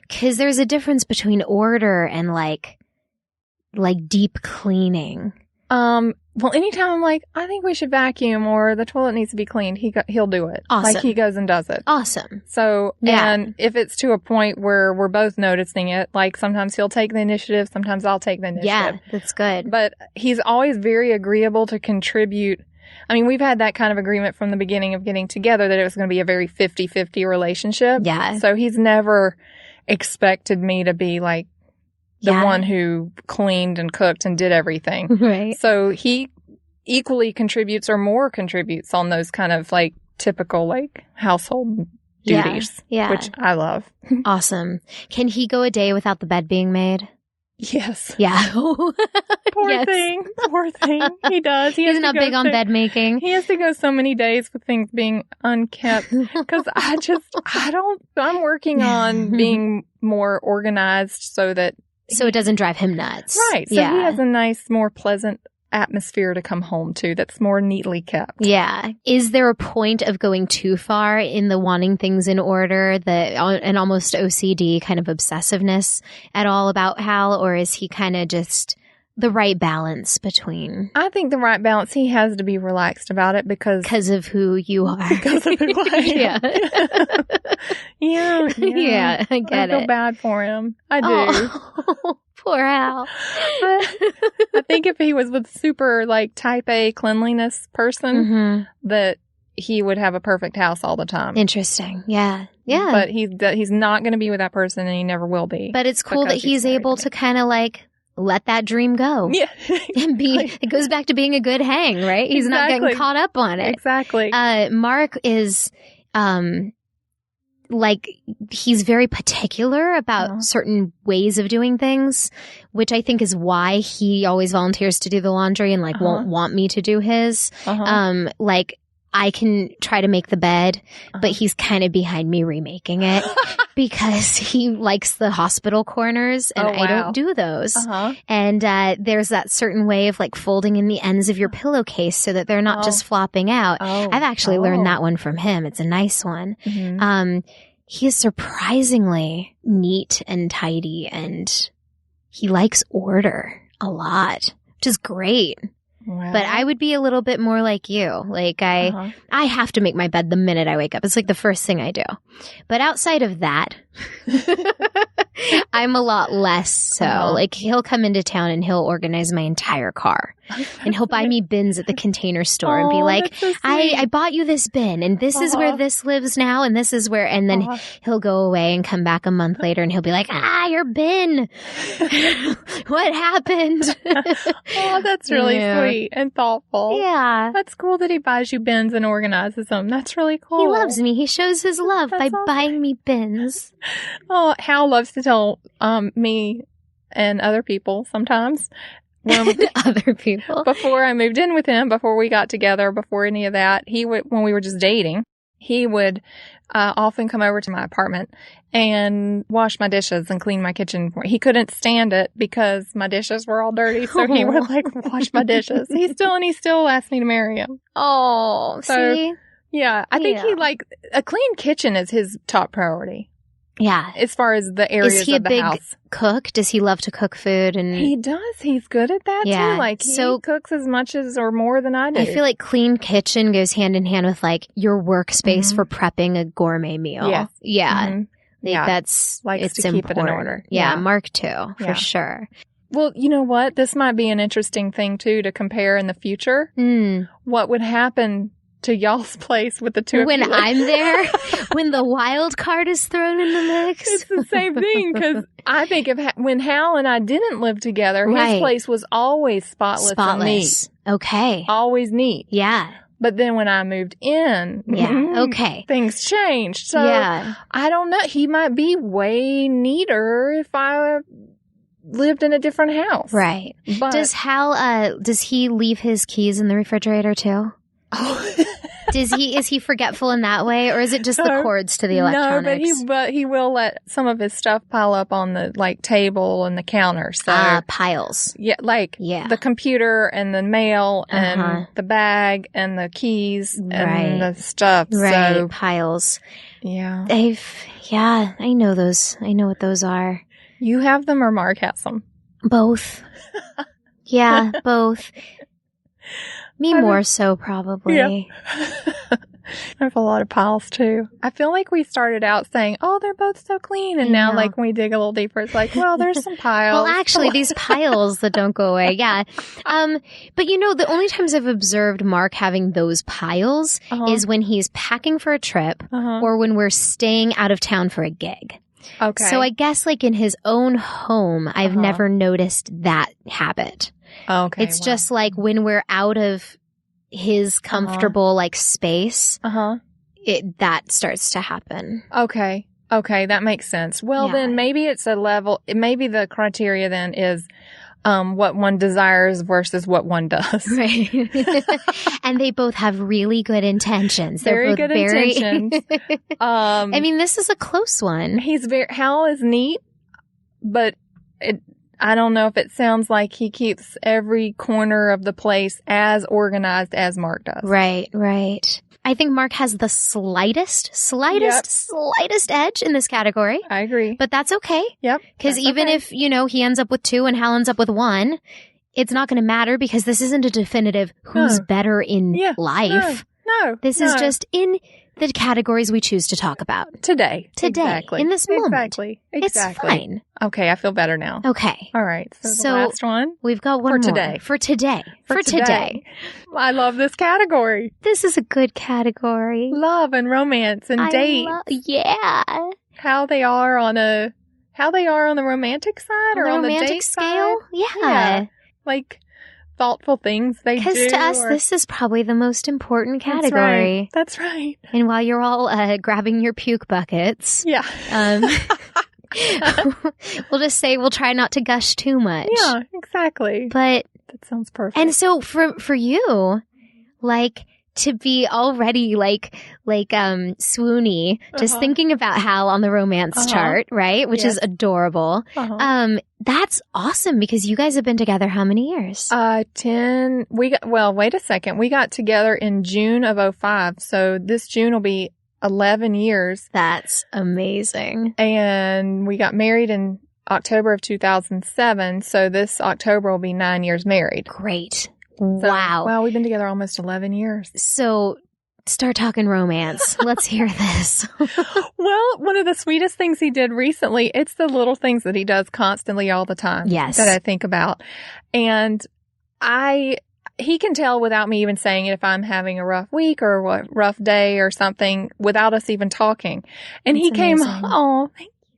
because there's a difference between order and like deep cleaning. Well, anytime I'm like, I think we should vacuum, or the toilet needs to be cleaned, he'll do it. Awesome. Like, he goes and does it. Awesome. So, and if it's to a point where we're both noticing it, like sometimes he'll take the initiative, sometimes I'll take the initiative. Yeah, that's good. But he's always very agreeable to contribute. I mean, we've had that kind of agreement from the beginning of getting together that it was going to be a very 50-50 relationship. Yeah. So he's never expected me to be like the one who cleaned and cooked and did everything. Right. So he equally contributes or more contributes on those kind of like typical like household duties, which I love. Awesome. Can he go a day without the bed being made? Yes. Yeah. Poor thing. He does. He's not big on bed making. He has to go so many days with things being unkept, because I'm working on being more organized so it doesn't drive him nuts. Right. So he has a nice, more pleasant atmosphere to come home to that's more neatly kept. Yeah. Is there a point of going too far in the wanting things in order, an almost OCD kind of obsessiveness at all about Hal, or is he kind of just the right balance between? I think the right balance. He has to be relaxed about it because of who you are. Because of who I am. Yeah, I get it. I feel bad for him. I do. Oh, poor Hal. I think if he was with super like type A cleanliness person, that he would have a perfect house all the time. Interesting. Yeah. Yeah. But he's not going to be with that person, and he never will be. But it's cool that he's able to kind of like let that dream go. Yeah. And it goes back to being a good hang, right? He's not getting caught up on it. Exactly. Mark is, like, he's very particular about certain ways of doing things, which I think is why he always volunteers to do the laundry and like won't want me to do his. Like, I can try to make the bed, but he's kind of behind me remaking it because he likes the hospital corners and I don't do those. And there's that certain way of like folding in the ends of your pillowcase so that they're not just flopping out. I've actually learned that one from him. It's a nice one. He is surprisingly neat and tidy, and he likes order a lot, which is great. Wow. But I would be a little bit more like you. Like I have to make my bed the minute I wake up. It's like the first thing I do. But outside of that, I'm a lot less so. Like he'll come into town and he'll organize my entire car. And he'll buy me bins at the Container Store and be like, so I bought you this bin and this is where this lives now and this is where, and then he'll go away and come back a month later and he'll be like, your bin. What happened? That's really sweet and thoughtful. Yeah. That's cool that he buys you bins and organizes them. That's really cool. He loves me. He shows his love by buying me bins. Hal loves to tell me and other people sometimes other people. Before I moved in with him, before we got together, before any of that, when we were just dating, he would often come over to my apartment and wash my dishes and clean my kitchen for me. He couldn't stand it because my dishes were all dirty, so he would like wash my dishes. He still asked me to marry him. Oh, so, see? Yeah, I think he a clean kitchen is his top priority. Yeah. As far as the areas of the house. Is he a big cook? Does he love to cook food? And he does. He's good at that too. Like he cooks as much as or more than I do. I feel like clean kitchen goes hand in hand with like your workspace for prepping a gourmet meal. Yes. Yeah. Like that's likes to keep it in order. Yeah, Mark too, for sure. Well, you know what? This might be an interesting thing too to compare in the future. What would happen to y'all's place with the two of you? When I'm there, when the wild card is thrown in the mix. It's the same thing, because I think when Hal and I didn't live together, his place was always spotless and neat. Okay. Always neat. Yeah. But then when I moved in, things changed. So I don't know. He might be way neater if I lived in a different house. Right. But does Hal, does he leave his keys in the refrigerator too? Oh. Is he forgetful in that way, or is it just the cords to the electronics? No, but he will let some of his stuff pile up on the table and the counter. So piles. Yeah, the computer and the mail and the bag and the keys and the stuff. Right, so, piles. Yeah. I know those. I know what those are. You have them or Mark has them? Both. Yeah, both. Me more so, probably. Yeah. I have a lot of piles, too. I feel like we started out saying, oh, they're both so clean. And now, like, when we dig a little deeper, it's like, well, there's some piles. Well, actually, these piles that don't go away, yeah. But, the only times I've observed Mark having those piles is when he's packing for a trip or when we're staying out of town for a gig. Okay. So I guess, like, in his own home, I've never noticed that habit. Okay. It's just like when we're out of his comfortable like space, that starts to happen. Okay. That makes sense. Well, then maybe it's a level, maybe the criteria then is what one desires versus what one does. Right. And they both have really good intentions. They're both very good intentions. I mean, this is a close one. Hal is neat, but I don't know if it sounds like he keeps every corner of the place as organized as Mark does. Right. I think Mark has the slightest edge in this category. I agree. But that's okay. Yep. Because even if, he ends up with 2 and Hal ends up with 1, it's not going to matter because this isn't a definitive who's better in life. No. This is just in the categories we choose to talk about. Today. Exactly. In this moment. Exactly. It's fine. Okay, I feel better now. Okay. All right. So the last one? We've got one more. For today. I love this category. This is a good category. Love and romance and dates. How they are on the romantic side or on the date scale? Side? Yeah. Like thoughtful things they do. Because to us, this is probably the most important category. That's right. And while you're all grabbing your puke buckets, we'll just say we'll try not to gush too much. Yeah, exactly. But that sounds perfect. And so for you, like to be already like swoony, just thinking about Hal on the romance chart, right? Which is adorable. That's awesome because you guys have been together how many years? 10. Wait a second. We got together in June of 2005. So this June will be 11 years. That's amazing. And we got married in October of 2007. So this October will be 9 years married. Great. Wow. Wow, we've been together almost 11 years. So start talking romance. Let's hear this. Well, one of the sweetest things he did recently, it's the little things that he does constantly all the time. Yes. That I think about. And he can tell without me even saying it if I'm having a rough week or a rough day or something without us even talking. And he came, thank you.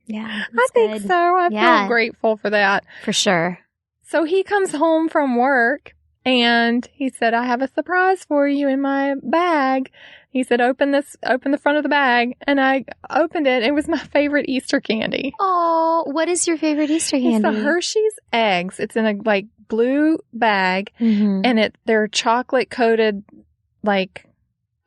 Yeah. I think so. I feel grateful for that. For sure. So he comes home from work And he said, I have a surprise for you in my bag. He said, open the front of the bag. And I opened it. It was my favorite Easter candy. Oh, what is your favorite Easter candy? It's the Hershey's eggs. It's in a like blue bag, and they're chocolate coated. Like,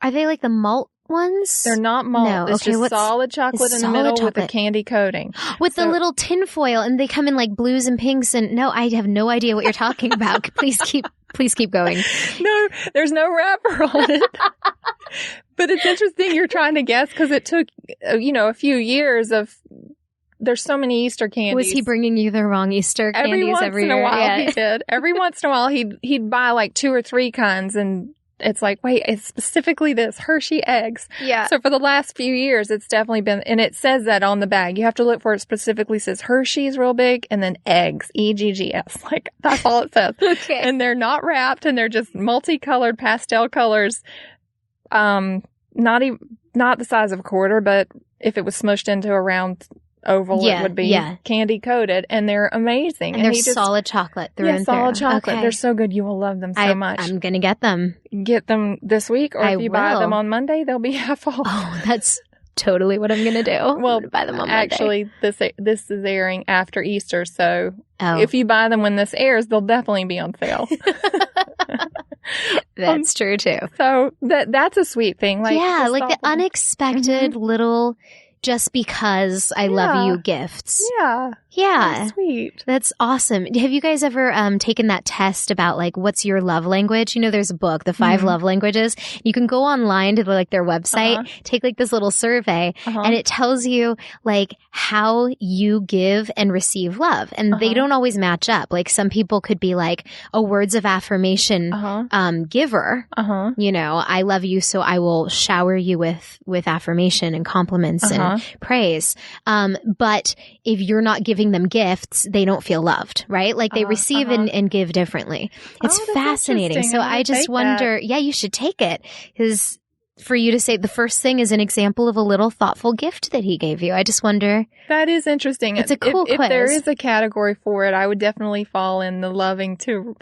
are they like the malt ones? They're not malt. No, it's just solid chocolate in the middle with a candy coating. With the little tin foil, and they come in like blues and pinks. And no, I have no idea what you're talking about. Please keep going. No, there's no wrapper on it. But it's interesting you're trying to guess because it took, a few years of. There's so many Easter candies. Was he bringing you the wrong Easter candies every year? Every once in a while he did. Every once in a while he'd buy like 2 or 3 kinds, and it's like, wait, it's specifically this Hershey eggs. Yeah. So for the last few years, it's definitely been, and it says that on the bag. You have to look for it specifically says Hershey's real big and then eggs, EGGS. Like that's all it says. Okay. And they're not wrapped, and they're just multicolored pastel colors. Not the size of a quarter, but if it was smushed into a round oval, it would be candy coated, and they're amazing. And they're solid chocolate through and through. Solid chocolate. Okay. They're so good. You will love them so much. I'm going to get them. Get them this week, or if you buy them on Monday, they'll be half off. Oh, that's totally what I'm going to do. Well, buy them on Monday. Actually, this is airing after Easter, so if you buy them when this airs, they'll definitely be on sale. That's true too. So that's a sweet thing. Like like the unexpected little just because I love you gifts. Yeah. Yeah. That's sweet. That's awesome. Have you guys ever taken that test about like what's your love language? There's a book, The 5 Love Languages. You can go online to like their website, take like this little survey, and it tells you like how you give and receive love. And they don't always match up. Like some people could be like a words of affirmation giver. I love you, so I will shower you with affirmation and compliments and praise. But if you're not giving them gifts, they don't feel loved, right? Like they receive and give differently. It's fascinating. So I just wonder, you should take it, because for you to say the first thing is an example of a little thoughtful gift that he gave you. I just wonder. That is interesting. It's a cool quiz. If there is a category for it, I would definitely fall in the loving to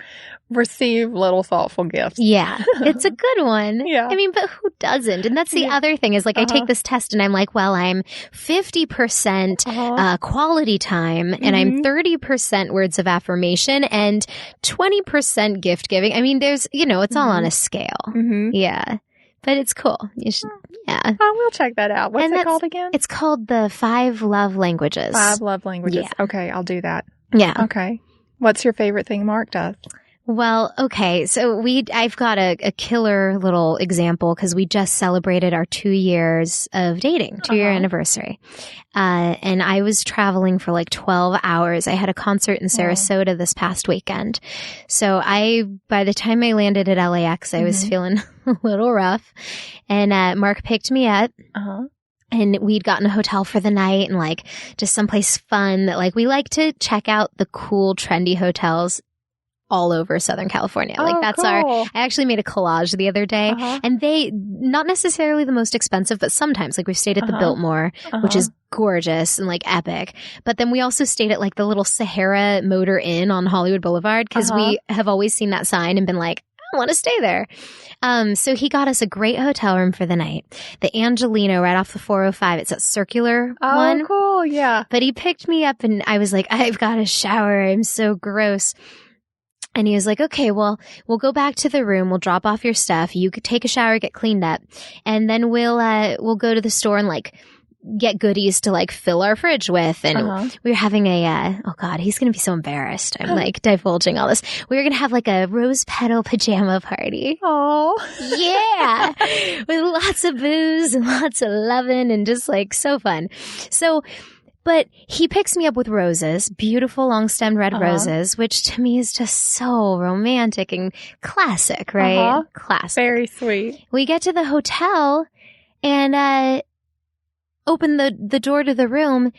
receive little thoughtful gifts. Yeah. It's a good one. Yeah. I mean, but who doesn't? And that's the other thing is like I take this test and I'm like, well, I'm 50% quality time and I'm 30% words of affirmation and 20% gift giving. I mean, there's, it's all on a scale. Yeah. But it's cool. You should, I will check that out. What's it called again? It's called the 5 Love Languages. 5 Love Languages. Yeah. Okay, I'll do that. Yeah. Okay. What's your favorite thing Mark does? Well, okay. So I've got a killer little example because we just celebrated our 2 years of dating, 2-year anniversary. And I was traveling for like 12 hours. I had a concert in Sarasota this past weekend. So by the time I landed at LAX, I was feeling a little rough. And, Mark picked me up. And we'd gotten a hotel for the night and like just someplace fun that like we like to check out the cool, trendy hotels all over Southern California. Like that's cool. I actually made a collage the other day and they, not necessarily the most expensive, but sometimes like we've stayed at the Biltmore, which is gorgeous and like epic. But then we also stayed at like the little Sahara Motor Inn on Hollywood Boulevard because we have always seen that sign and been like, I want to stay there. So he got us a great hotel room for the night. The Angelino right off the 405. It's that circular one. Oh, cool. Yeah. But he picked me up and I was like, I've got to shower. I'm so gross. And he was like, okay, well, we'll go back to the room. We'll drop off your stuff. You could take a shower, get cleaned up. And then we'll go to the store and like get goodies to like fill our fridge with. And we were having oh God, he's going to be so embarrassed. I'm like divulging all this. We were going to have like a rose petal pajama party. Oh, yeah. With lots of booze and lots of loving and just like so fun. But he picks me up with roses, beautiful long-stemmed red roses, which to me is just so romantic and classic, right? Classic. Very sweet. We get to the hotel and open the door to the room.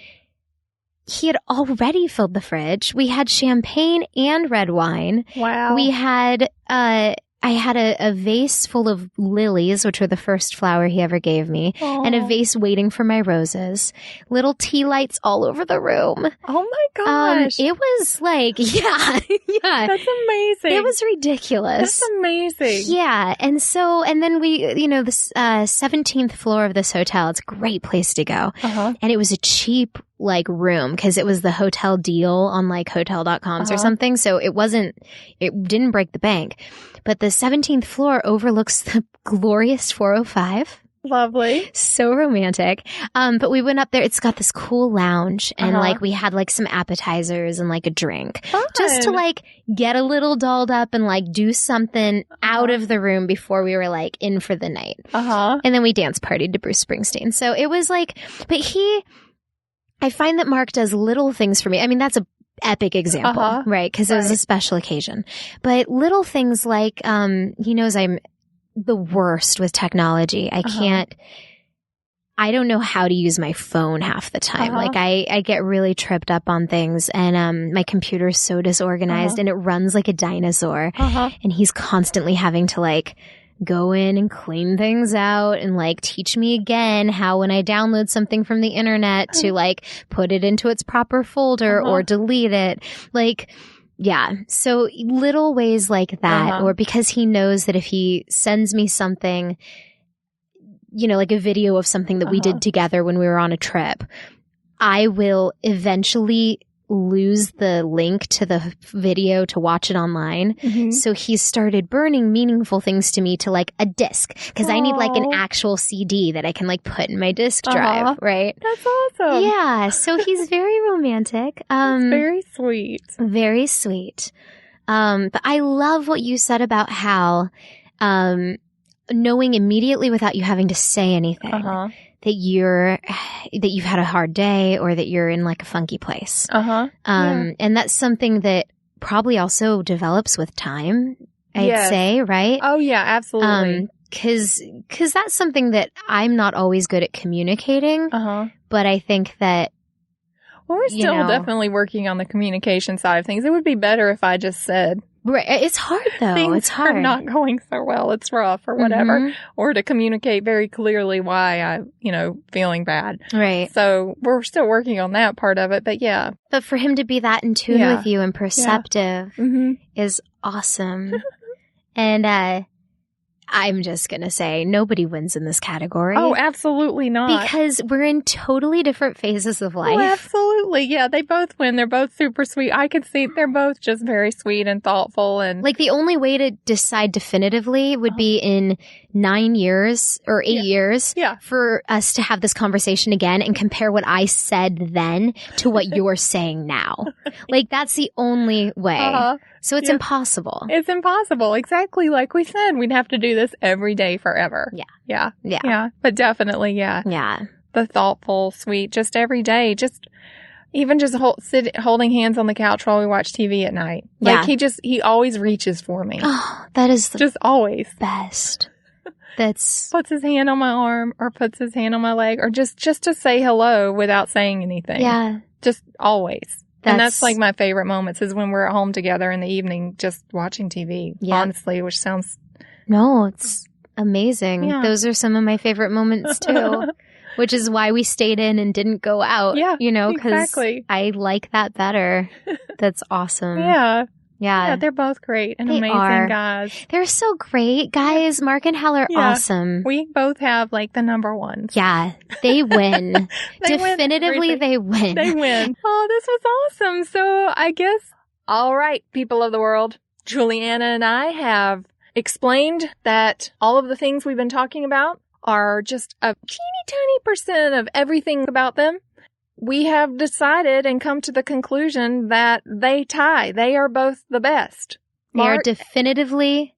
He had already filled the fridge. We had champagne and red wine. Wow. We had I had a vase full of lilies, which were the first flower he ever gave me, and a vase waiting for my roses. Little tea lights all over the room. Oh my gosh. It was like, yeah. That's amazing. It was ridiculous. That's amazing. Yeah. And then we, the 17th floor of this hotel, it's a great place to go. And it was a cheap room because it was the hotel deal on hotel.coms or something. So it didn't break the bank. But the 17th floor overlooks the glorious 405. Lovely. So romantic. But we went up there. It's got this cool lounge and we had some appetizers and a drink. Fun. Just to get a little dolled up and do something out of the room before we were in for the night. And then we dance partied to Bruce Springsteen. So it was I find that Mark does little things for me. I mean, that's a epic example, right? Because it was a special occasion. But little things he knows I'm the worst with technology. I don't know how to use my phone half the time. I get really tripped up on things, and my computer's so disorganized and it runs like a dinosaur. And he's constantly having to go in and clean things out and teach me again how when I download something from the internet to put it into its proper folder or delete it. Yeah. So little ways like that, or because he knows that if he sends me something, a video of something that we did together when we were on a trip, I will eventually lose the link to the video to watch it online. So he started burning meaningful things to me to a disc, because I need an actual CD that I can put in my disc drive, right? That's awesome. Yeah. So he's very romantic. That's very sweet. Very sweet. But I love what you said about how knowing immediately without you having to say anything that you've had a hard day or that you're in a funky place. And that's something that probably also develops with time, I'd say, right? Oh yeah, absolutely. Cause that's something that I'm not always good at communicating. But I think that, well, we're still definitely working on the communication side of things. It would be better if I just said, right. It's hard though. Things are not going so well. It's rough or whatever. Or to communicate very clearly why I'm, feeling bad. Right. So we're still working on that part of it, but yeah. But for him to be that in tune with you and perceptive is awesome. And, I'm just going to say nobody wins in this category. Oh, absolutely not. Because we're in totally different phases of life. Oh, absolutely. Yeah, they both win. They're both super sweet. I can see they're both just very sweet and thoughtful. And the only way to decide definitively would be in 9 years or 8 years for us to have this conversation again and compare what I said then to what you're saying now. That's the only way. So it's impossible. It's impossible. Exactly like we said. We'd have to do this every day forever. Yeah. But definitely, Yeah. The thoughtful, sweet, just every day. Even holding hands on the couch while we watch TV at night. He always reaches for me. Oh, that is just always best. That's puts his hand on my arm or puts his hand on my leg or just to say hello without saying anything. Yeah. Just always. And that's my favorite moments is when we're at home together in the evening just watching TV, honestly, which sounds... No, it's amazing. Yeah. Those are some of my favorite moments too, which is why we stayed in and didn't go out, because I like that better. That's awesome. Yeah, they're both great and amazing guys. They're so great, guys. Mark and Hal are awesome. We both have the number ones. Yeah, they win. Definitively, they win. They win. Oh, this was awesome. So I guess, all right, people of the world, Juliana and I have explained that all of the things we've been talking about are just a teeny tiny % of everything about them. We have decided and come to the conclusion that they tie. They are both the best. They are definitively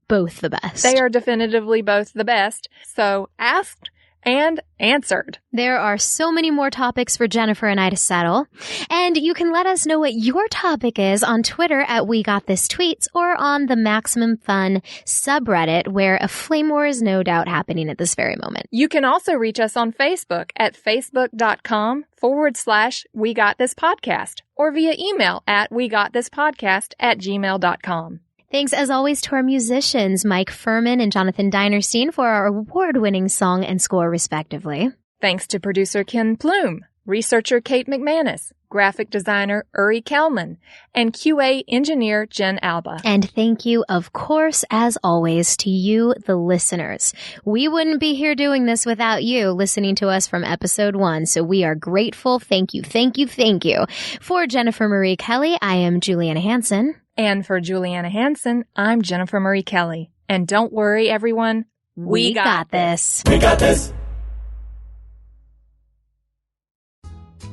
both the best. They are definitively both the best. So asked and answered. There are so many more topics for Jennifer and I to settle. And you can let us know what your topic is on Twitter at We Got This Tweets or on the Maximum Fun subreddit where a flame war is no doubt happening at this very moment. You can also reach us on Facebook at facebook.com/We Got This Podcast or via email at wegotThisPodcast@gmail.com. Thanks, as always, to our musicians, Mike Furman and Jonathan Dinerstein, for our award-winning song and score, respectively. Thanks to producer Ken Plume, researcher Kate McManus, graphic designer Uri Kelman, and QA engineer Jen Alba. And thank you, of course, as always, to you, the listeners. We wouldn't be here doing this without you listening to us from episode 1, so we are grateful. Thank you, thank you, thank you. For Jennifer Marie Kelly, I am Juliana Hansen. And for Juliana Hansen, I'm Jennifer Marie Kelly. And don't worry, everyone. We got this. We got this.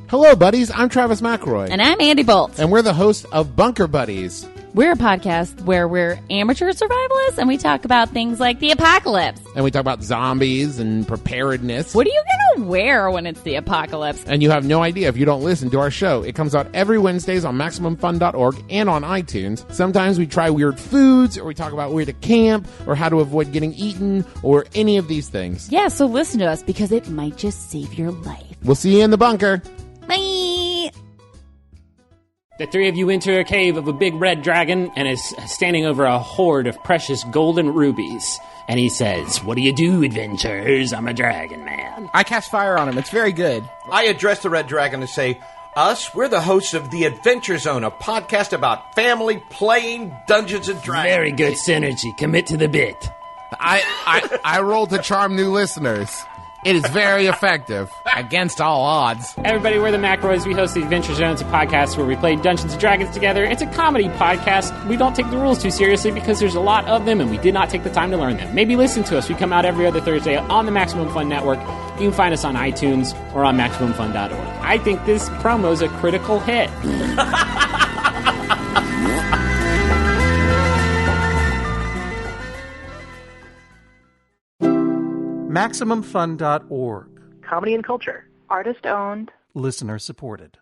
Hello, buddies. I'm Travis McElroy. And I'm Andy Bolt. And we're the hosts of Bunker Buddies. We're a podcast where we're amateur survivalists and we talk about things like the apocalypse. And we talk about zombies and preparedness. What are you going to wear when it's the apocalypse? And you have no idea if you don't listen to our show. It comes out every Wednesdays on MaximumFun.org and on iTunes. Sometimes we try weird foods, or we talk about where to camp, or how to avoid getting eaten, or any of these things. Yeah, so listen to us because it might just save your life. We'll see you in the bunker. Bye! The three of you enter a cave of a big red dragon and is standing over a hoard of precious golden rubies. And he says, "What do you do, adventurers? I'm a dragon man." I cast fire on him. It's very good. I address the red dragon and say, we're the hosts of The Adventure Zone, a podcast about family playing Dungeons and Dragons. Very good synergy. Commit to the bit. I rolled to charm new listeners. It is very effective, against all odds. Everybody, we're the McElroys. We host The Adventure Zone. It's a podcast where we play Dungeons & Dragons together. It's a comedy podcast. We don't take the rules too seriously because there's a lot of them, and we did not take the time to learn them. Maybe listen to us. We come out every other Thursday on the Maximum Fun Network. You can find us on iTunes or on MaximumFun.org. I think this promo's a critical hit. MaximumFun.org. Comedy and culture. Artist owned. Listener supported.